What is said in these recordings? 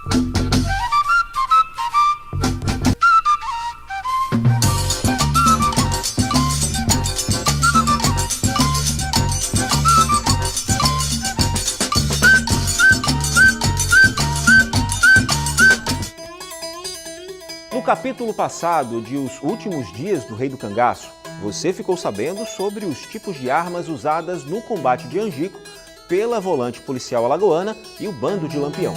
No capítulo passado de Os Últimos Dias do Rei do Cangaço, você ficou sabendo sobre os tipos de armas usadas no combate de Angico pela volante policial alagoana e o bando de Lampião.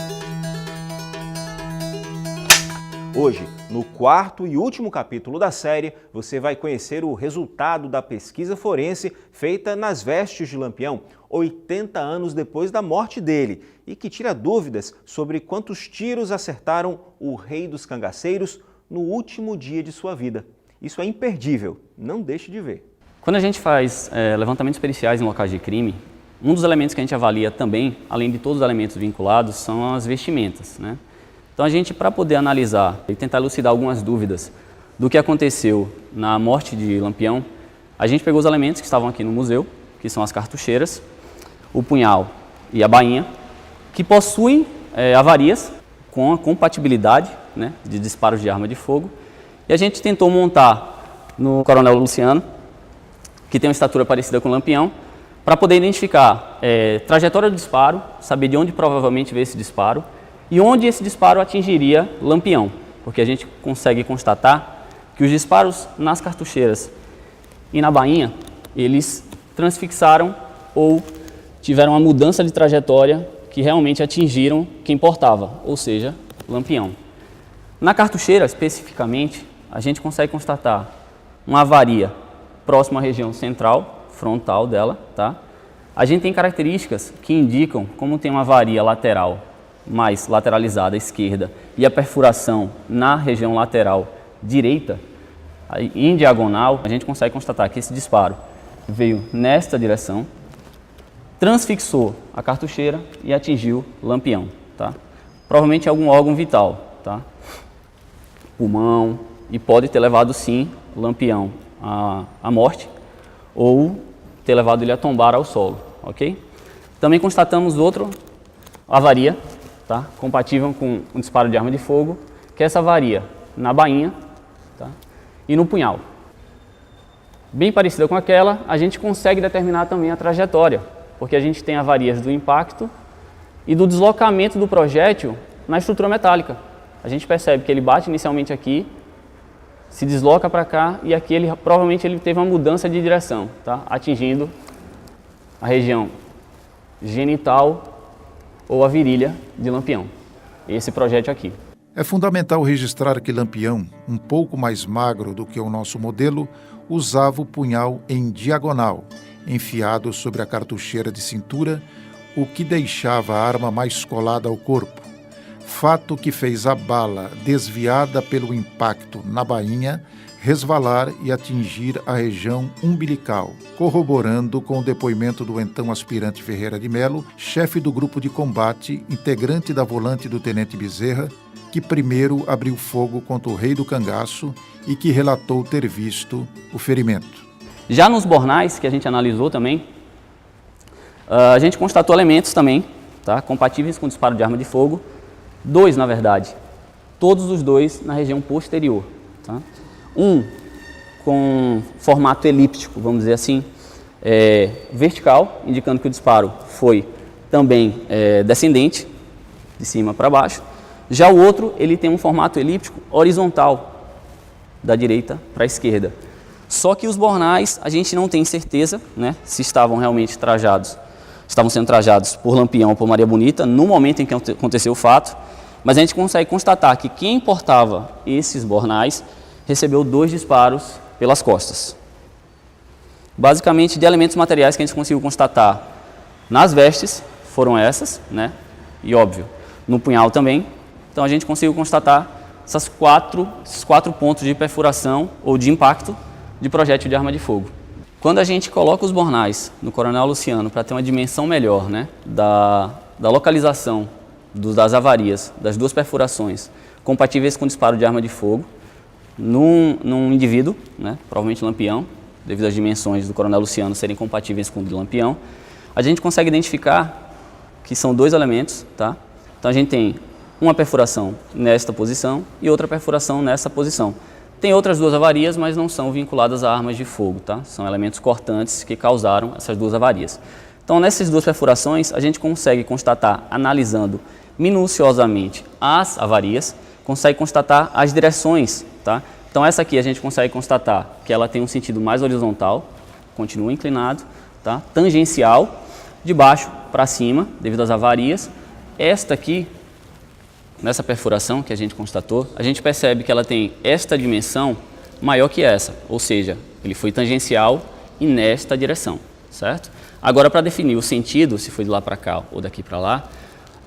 Hoje, no quarto e último capítulo da série, você vai conhecer o resultado da pesquisa forense feita nas vestes de Lampião, 80 anos depois da morte dele, e que tira dúvidas sobre quantos tiros acertaram o rei dos cangaceiros no último dia de sua vida. Isso é imperdível, não deixe de ver. Quando a gente faz levantamentos periciais em locais de crime, um dos elementos que a gente avalia também, além de todos os elementos vinculados, são as vestimentas, né? Então a gente, para poder analisar e tentar elucidar algumas dúvidas do que aconteceu na morte de Lampião, a gente pegou os elementos que estavam aqui no museu, que são as cartucheiras, o punhal e a bainha, que possuem avarias com a compatibilidade, né, de disparos de arma de fogo. E a gente tentou montar no Coronel Luciano, que tem uma estatura parecida com o Lampião, para poder identificar trajetória do disparo, saber de onde provavelmente veio esse disparo e onde esse disparo atingiria Lampião, porque a gente consegue constatar que os disparos nas cartucheiras e na bainha, eles transfixaram ou tiveram uma mudança de trajetória que realmente atingiram quem portava, ou seja, Lampião. Na cartucheira, especificamente, a gente consegue constatar uma avaria próxima à região central, frontal dela, tá? A gente tem características que indicam como tem uma avaria lateral, mais lateralizada à esquerda, e a perfuração na região lateral direita, em diagonal, a gente consegue constatar que esse disparo veio nesta direção, transfixou a cartucheira e atingiu Lampião, tá? Provavelmente algum órgão vital, tá? Pulmão, e pode ter levado sim Lampião à morte ou ter levado ele a tombar ao solo, ok? Também constatamos outra avaria, tá? Compatível com um disparo de arma de fogo, que é essa avaria na bainha, tá? E no punhal. Bem parecida com aquela, a gente consegue determinar também a trajetória, porque a gente tem avarias do impacto e do deslocamento do projétil na estrutura metálica. A gente percebe que ele bate inicialmente aqui, se desloca para cá e aqui provavelmente ele teve uma mudança de direção, tá? Atingindo a região genital ou a virilha de Lampião. Esse projétil aqui. É fundamental registrar que Lampião, um pouco mais magro do que o nosso modelo, usava o punhal em diagonal, enfiado sobre a cartucheira de cintura, o que deixava a arma mais colada ao corpo, fato que fez a bala, desviada pelo impacto na bainha, resvalar e atingir a região umbilical, corroborando com o depoimento do então aspirante Ferreira de Melo, chefe do grupo de combate, integrante da volante do tenente Bezerra, que primeiro abriu fogo contra o rei do cangaço e que relatou ter visto o ferimento. Já nos bornais, que a gente analisou também, a gente constatou elementos também, tá, compatíveis com disparo de arma de fogo, dois na verdade, todos os dois na região posterior. Tá? Um com formato elíptico, vamos dizer assim, vertical, indicando que o disparo foi também descendente, de cima para baixo. Já o outro, ele tem um formato elíptico horizontal, da direita para a esquerda. Só que os bornais, a gente não tem certeza, né, se estavam realmente estavam sendo trajados por Lampião ou por Maria Bonita no momento em que aconteceu o fato, mas a gente consegue constatar que quem portava esses bornais recebeu 2 disparos pelas costas. Basicamente, de elementos materiais que a gente conseguiu constatar nas vestes, foram essas, né, e óbvio, no punhal também. Então a gente conseguiu constatar esses quatro pontos de perfuração ou de impacto de projétil de arma de fogo. Quando a gente coloca os bornais no Coronel Luciano para ter uma dimensão melhor, né, da localização das avarias, das 2 perfurações compatíveis com disparo de arma de fogo, num indivíduo, né, provavelmente Lampião, devido às dimensões do Coronel Luciano serem compatíveis com o de Lampião, a gente consegue identificar que são 2 elementos, tá? Então a gente tem uma perfuração nesta posição e outra perfuração nessa posição. Tem outras 2 avarias, mas não são vinculadas a armas de fogo, tá? São elementos cortantes que causaram essas 2 avarias. Então, nessas 2 perfurações, a gente consegue constatar, analisando minuciosamente as avarias, consegue constatar as direções, tá? Então, essa aqui a gente consegue constatar que ela tem um sentido mais horizontal, continua inclinado, tá? Tangencial, de baixo para cima, devido às avarias. Esta aqui, nessa perfuração que a gente constatou, a gente percebe que ela tem esta dimensão maior que essa, ou seja, ele foi tangencial e nesta direção, certo? Agora, para definir o sentido, se foi de lá para cá ou daqui para lá,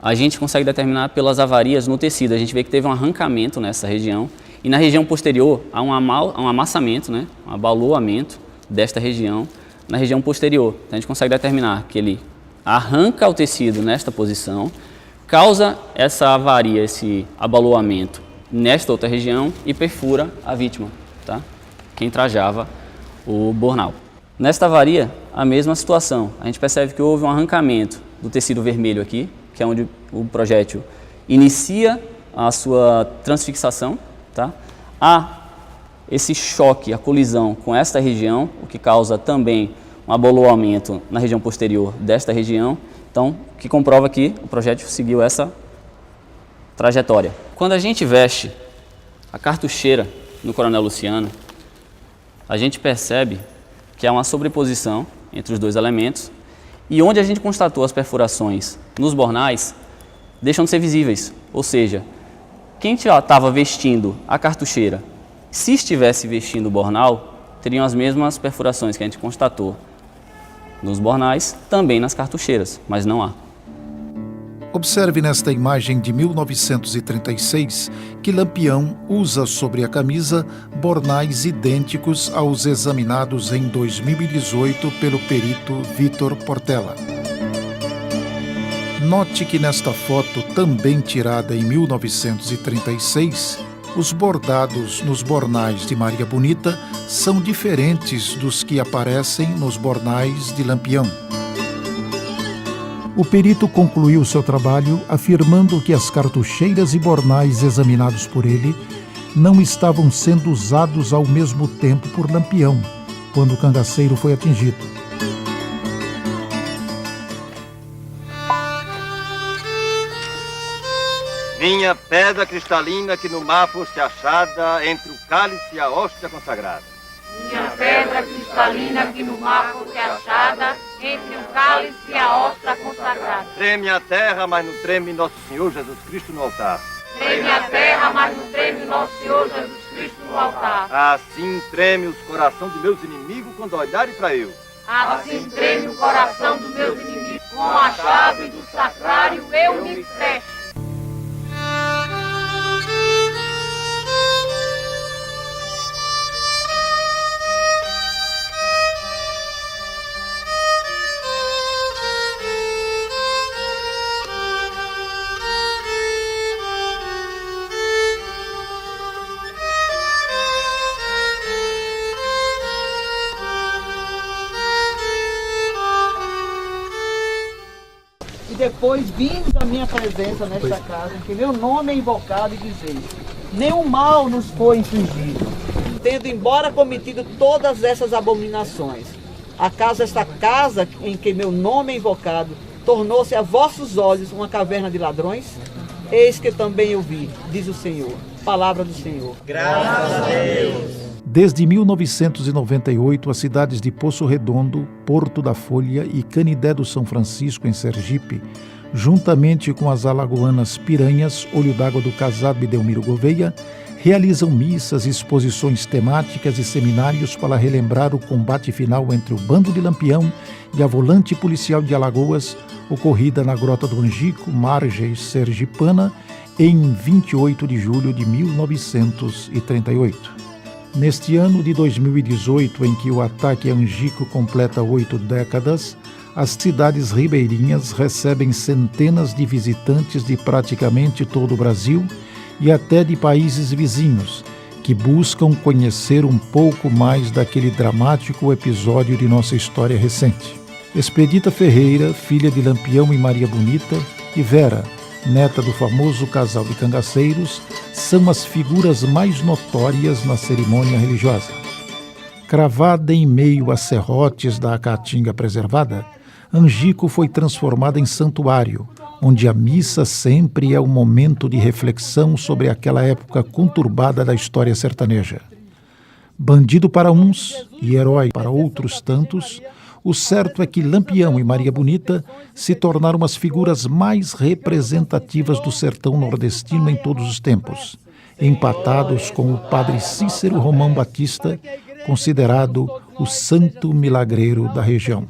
a gente consegue determinar pelas avarias no tecido. A gente vê que teve um arrancamento nessa região e na região posterior há um amassamento, né? Um abaloamento desta região na região posterior. Então, a gente consegue determinar que ele arranca o tecido nesta posição, causa essa avaria, esse abaloamento nesta outra região e perfura a vítima, tá? Quem trajava o bornal. Nesta avaria, a mesma situação. A gente percebe que houve um arrancamento do tecido vermelho aqui, que é onde o projétil inicia a sua transfixação, tá? Há esse choque, a colisão com esta região, o que causa também um abaloamento na região posterior desta região, então, que comprova que o projétil seguiu essa trajetória. Quando a gente veste a cartucheira no Coronel Luciano, a gente percebe que há uma sobreposição entre os 2 elementos e onde a gente constatou as perfurações nos bornais deixam de ser visíveis, ou seja, quem estava vestindo a cartucheira, se estivesse vestindo o bornal, teriam as mesmas perfurações que a gente constatou nos bornais, também nas cartucheiras, mas não há. Observe nesta imagem de 1936 que Lampião usa sobre a camisa bornais idênticos aos examinados em 2018 pelo perito Vitor Portela. Note que nesta foto, também tirada em 1936, os bordados nos bornais de Maria Bonita são diferentes dos que aparecem nos bornais de Lampião. O perito concluiu seu trabalho afirmando que as cartucheiras e bornais examinados por ele não estavam sendo usados ao mesmo tempo por Lampião, quando o cangaceiro foi atingido. Minha pedra cristalina que no mar fosse achada entre o cálice e a hóstia consagrada. Minha pedra cristalina que no mar fosse achada entre o cálice e a hóstia consagrada. Treme a terra, mas não treme Nosso Senhor Jesus Cristo no altar. Treme a terra, mas não treme Nosso Senhor Jesus Cristo no altar. Assim treme os corações de meus inimigos quando olharem para eu. Assim treme o coração dos meus inimigos. Com a chave do sacrário eu me fecho. Depois vimos a minha presença nesta casa, em que meu nome é invocado e dizeis: nenhum mal nos foi infligido, tendo embora cometido todas essas abominações. Acaso esta casa em que meu nome é invocado tornou-se a vossos olhos uma caverna de ladrões? Eis que também eu vi, diz o Senhor. Palavra do Senhor. Graças a Deus. Desde 1998, as cidades de Poço Redondo, Porto da Folha e Canidé do São Francisco, em Sergipe, juntamente com as alagoanas Piranhas, Olho d'Água do Casado e Delmiro Gouveia, realizam missas, exposições temáticas e seminários para relembrar o combate final entre o Bando de Lampião e a Volante Policial de Alagoas, ocorrida na Grota do Angico, Margens Sergipana, em 28 de julho de 1938. Neste ano de 2018, em que o ataque a Angico completa 8 décadas, as cidades ribeirinhas recebem centenas de visitantes de praticamente todo o Brasil e até de países vizinhos, que buscam conhecer um pouco mais daquele dramático episódio de nossa história recente. Expedita Ferreira, filha de Lampião e Maria Bonita, e Vera, neta do famoso casal de cangaceiros, são as figuras mais notórias na cerimônia religiosa. Cravada em meio a serrotes da caatinga preservada, Angico foi transformada em santuário, onde a missa sempre é um momento de reflexão sobre aquela época conturbada da história sertaneja. Bandido para uns e herói para outros tantos, o certo é que Lampião e Maria Bonita se tornaram as figuras mais representativas do sertão nordestino em todos os tempos, empatados com o padre Cícero Romão Batista, considerado o santo milagreiro da região.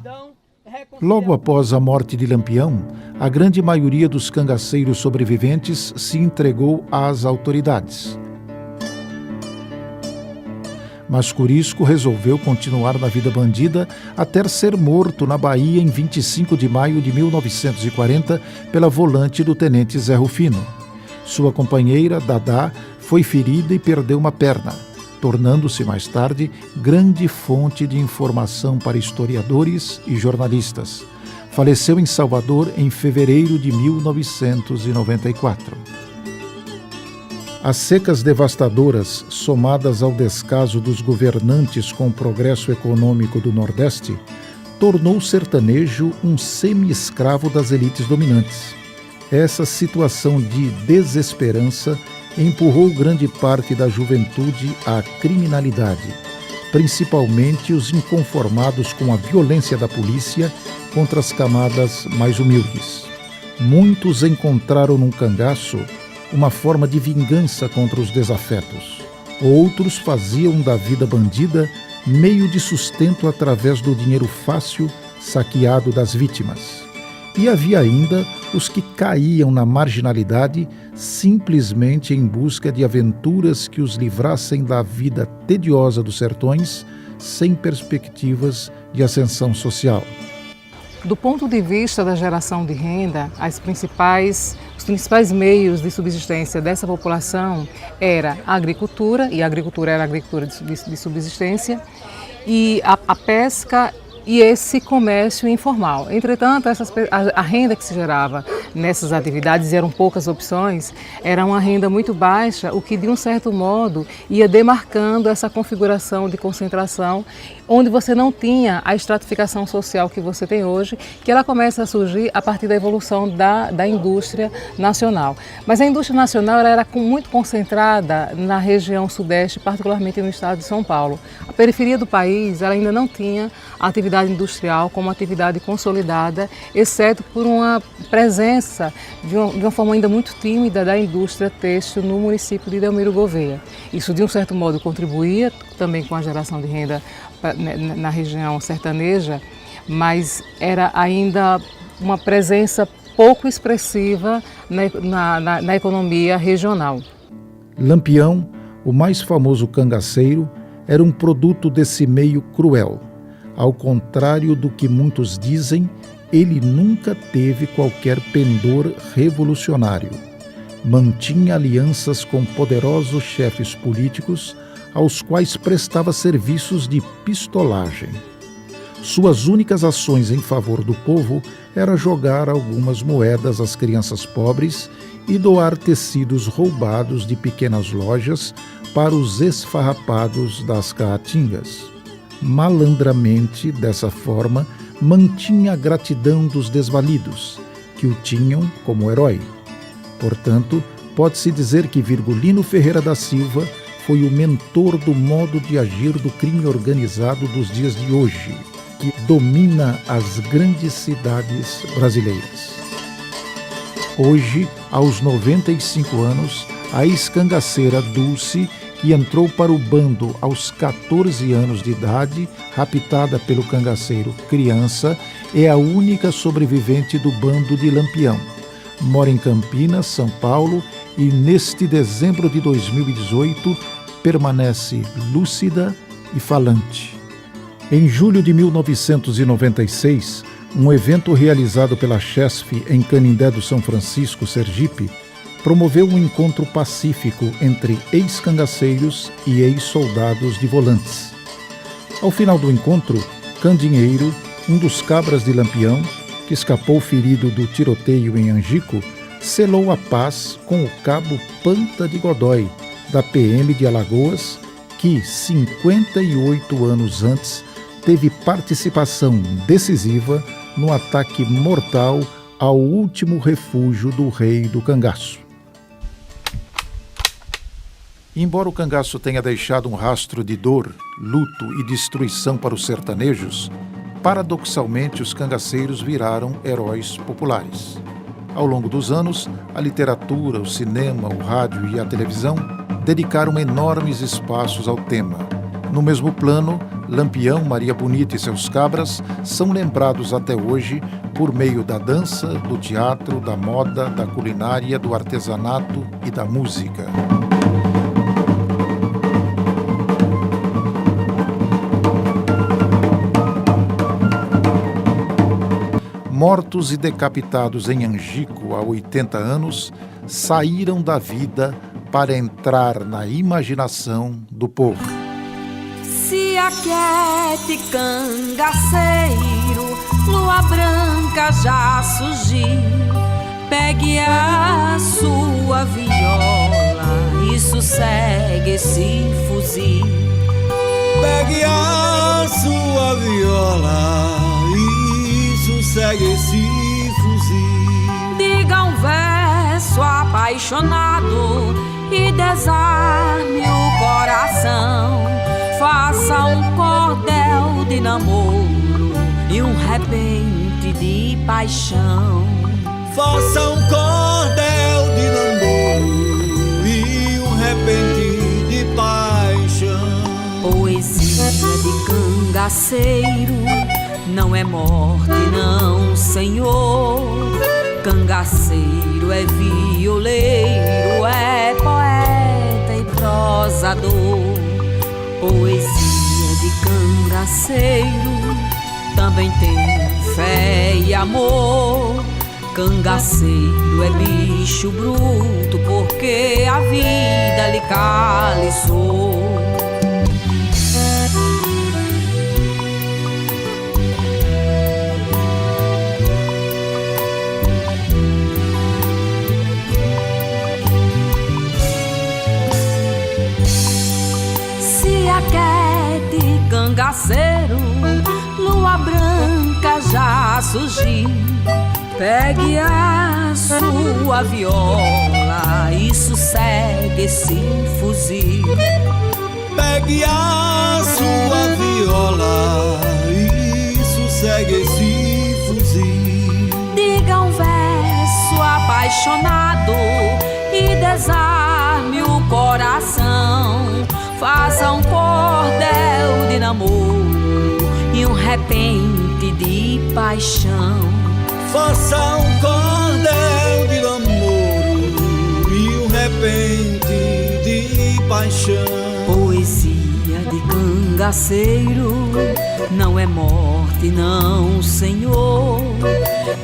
Logo após a morte de Lampião, a grande maioria dos cangaceiros sobreviventes se entregou às autoridades. Mas Curisco resolveu continuar na vida bandida até ser morto na Bahia em 25 de maio de 1940 pela volante do tenente Zé Rufino. Sua companheira, Dadá, foi ferida e perdeu uma perna, tornando-se mais tarde grande fonte de informação para historiadores e jornalistas. Faleceu em Salvador em fevereiro de 1994. As secas devastadoras, somadas ao descaso dos governantes com o progresso econômico do Nordeste, tornou o sertanejo um semi-escravo das elites dominantes. Essa situação de desesperança empurrou grande parte da juventude à criminalidade, principalmente os inconformados com a violência da polícia contra as camadas mais humildes. Muitos encontraram num cangaço uma forma de vingança contra os desafetos. Outros faziam da vida bandida meio de sustento através do dinheiro fácil saqueado das vítimas. E havia ainda os que caíam na marginalidade simplesmente em busca de aventuras que os livrassem da vida tediosa dos sertões, sem perspectivas de ascensão social. Do ponto de vista da geração de renda, os principais meios de subsistência dessa população era a agricultura, e a agricultura era a agricultura de subsistência, e a pesca e esse comércio informal. Entretanto, a renda que se gerava nessas atividades, e eram poucas opções, era uma renda muito baixa, o que de um certo modo ia demarcando essa configuração de concentração, onde você não tinha a estratificação social que você tem hoje, que ela começa a surgir a partir da evolução da indústria nacional. Mas a indústria nacional ela era muito concentrada na região sudeste, particularmente no estado de São Paulo. A periferia do país ela ainda não tinha a atividade industrial como atividade consolidada, exceto por uma presença de uma forma ainda muito tímida da indústria têxtil no município de Delmiro Gouveia. Isso, de um certo modo, contribuía também com a geração de renda na região sertaneja, mas era ainda uma presença pouco expressiva na economia regional. Lampião, o mais famoso cangaceiro, era um produto desse meio cruel. Ao contrário do que muitos dizem, ele nunca teve qualquer pendor revolucionário. Mantinha alianças com poderosos chefes políticos, aos quais prestava serviços de pistolagem. Suas únicas ações em favor do povo era jogar algumas moedas às crianças pobres e doar tecidos roubados de pequenas lojas para os esfarrapados das caatingas. Malandramente, dessa forma, mantinha a gratidão dos desvalidos, que o tinham como herói. Portanto, pode-se dizer que Virgulino Ferreira da Silva foi o mentor do modo de agir do crime organizado dos dias de hoje, que domina as grandes cidades brasileiras. Hoje, aos 95 anos, a ex-cangaceira Dulce, que entrou para o bando aos 14 anos de idade, raptada pelo cangaceiro Criança, é a única sobrevivente do bando de Lampião. Mora em Campinas, São Paulo, e neste dezembro de 2018 permanece lúcida e falante. Em julho de 1996, um evento realizado pela Chesf em Canindé do São Francisco, Sergipe, promoveu um encontro pacífico entre ex-cangaceiros e ex-soldados de volantes. Ao final do encontro, Candinheiro, um dos cabras de Lampião, que escapou ferido do tiroteio em Angico, selou a paz com o cabo Panta de Godói, da PM de Alagoas, que, 58 anos antes, teve participação decisiva no ataque mortal ao último refúgio do rei do cangaço. Embora o cangaço tenha deixado um rastro de dor, luto e destruição para os sertanejos, paradoxalmente os cangaceiros viraram heróis populares. Ao longo dos anos, a literatura, o cinema, o rádio e a televisão dedicaram enormes espaços ao tema. No mesmo plano, Lampião, Maria Bonita e seus cabras são lembrados até hoje por meio da dança, do teatro, da moda, da culinária, do artesanato e da música. Mortos e decapitados em Angico há 80 anos, saíram da vida para entrar na imaginação do povo. Se aquiete, cangaceiro, lua branca já surgiu. Pegue a sua viola e sossegue esse fuzil. Pegue a sua viola e sossegue esse fuzil. Diga um verso apaixonado e desarme o coração. Faça um cordel de namoro e um repente de paixão. Faça um cordel de namoro e um repente de paixão. Poesia de cangaceiro não é morte, não, senhor. Cangaceiro é violeiro, é poeta e prosador. Poesia de cangaceiro também tem fé e amor. Cangaceiro é bicho bruto porque a vida lhe caliçou. Aquete, cangaceiro, lua branca já surgiu. Pegue a sua viola e sossegue esse fuzil. Pegue a sua viola e sossegue esse fuzil. Diga um verso apaixonado e desarme o coração. Faça um cordel de namoro e um repente de paixão. Faça um cordel de namoro e um repente de paixão. Poesia de cangaceiro não é morte, não, senhor.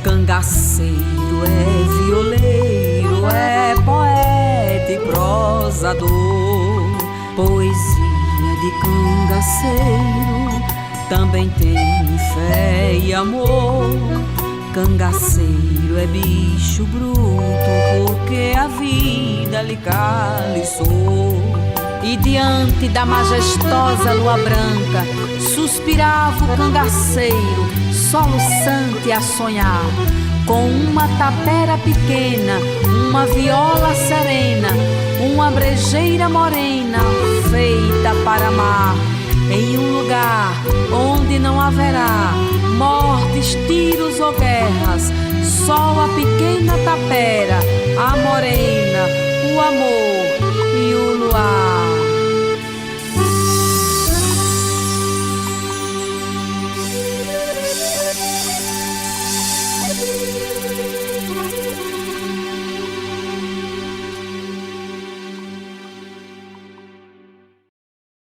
Cangaceiro é violeiro, é poeta e prosador. Poesia de cangaceiro também tem fé e amor. Cangaceiro é bicho bruto porque a vida lhe caliçou. E diante da majestosa lua branca suspirava o cangaceiro, soluçante a sonhar, com uma tapera pequena, uma viola serena, uma brejeira morena feita para amar, em um lugar onde não haverá mortes, tiros ou guerras, só a pequena tapera, a morena, o amor